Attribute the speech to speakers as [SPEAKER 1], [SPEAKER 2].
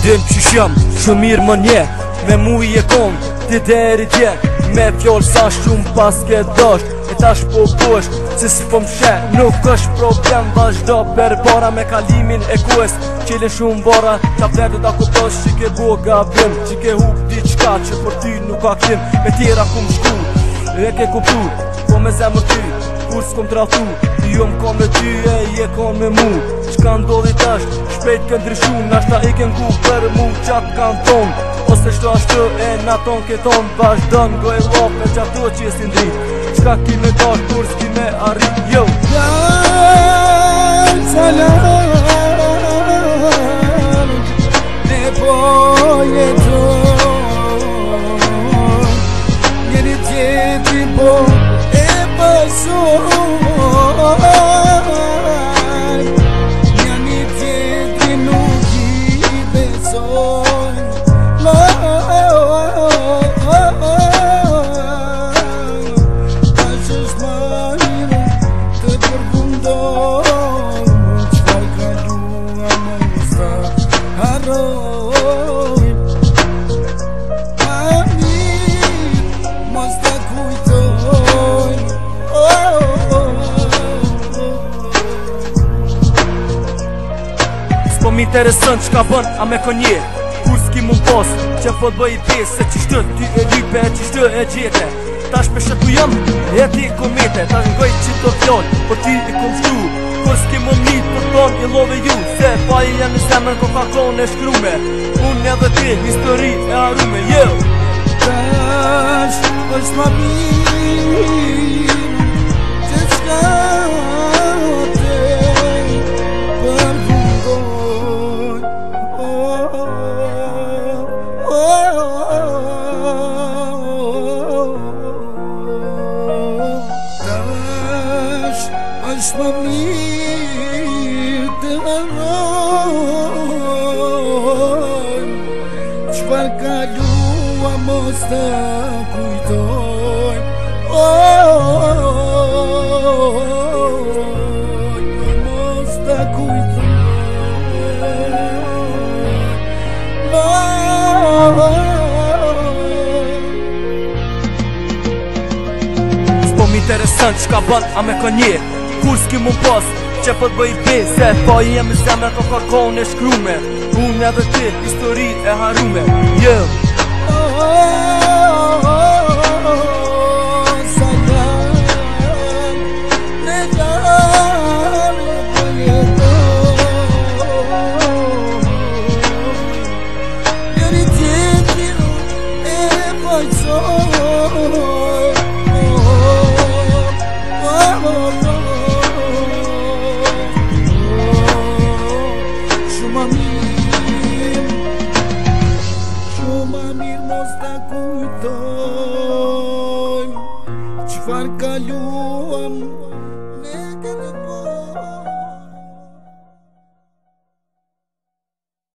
[SPEAKER 1] din që shëm, shumë mirë më nje, me mu I e kom, ti deri tje, me fjoll sa shumë pas ke dosht, e tash po pusht, si s'po m'she, nuk është problem, vazhdo per para me kalimin e kues, qilin shumë bora, ta vlerë ta kuptosh që ke bo gabim, që ke hup diçka që për ty nuk ka ktim, me tjera ku m'shku, e ke kuptu, po me zemër ty, kur s'kom tratu, jo m'kon me ty e je kon me mu, qka ndodhi tash, shpejt ke ndryshu, nashta I ken ku për mu qatë kan ton, ose shto ashtu e na ton ke ton, vazhdon goj lope qato që jesin drit, qka ki me dash kur s'ki me arrit, jo.
[SPEAKER 2] Salam, ne po jeton, njeri tjetri po e pasoj, njani tjetri nuk I besoj, tash është marrë të përfundon, çfarë kalua mos ta harroj, mos ta kujtoj.
[SPEAKER 1] S'po m'intereson qka bën a me konje, kur s'ki mu pos, që po t'bëj I pes, se qishtë ty e lype, qishtë e gjete, tash me shëtu jam, e ti komete, tash ngoj që të fjall, për ty I kom shtu, kur s'ki mu mnit për ton I love ju, se pa I janë në zemën ko kakon e shkrume, unë edhe ti, histori e arume, jo.
[SPEAKER 2] Tash është ma mirë, që s'ka te përfundoj, tash është ma mirë të harroj, çfarë kalua mos ta kujtoj, mos ta kujtoj,
[SPEAKER 1] S'po m'intereson qka bën a me konje, kur s'ki mu pos, që po t'bëj pes, se pa I jem në zemër ko kakon e shkrume, unë edhe ti, histori e harume, jo.
[SPEAKER 2] Salam, ne gjallë po jeton, njeri tjetri e pajsoj, shumë mirë mos ta kujtoj, çfarë kaluam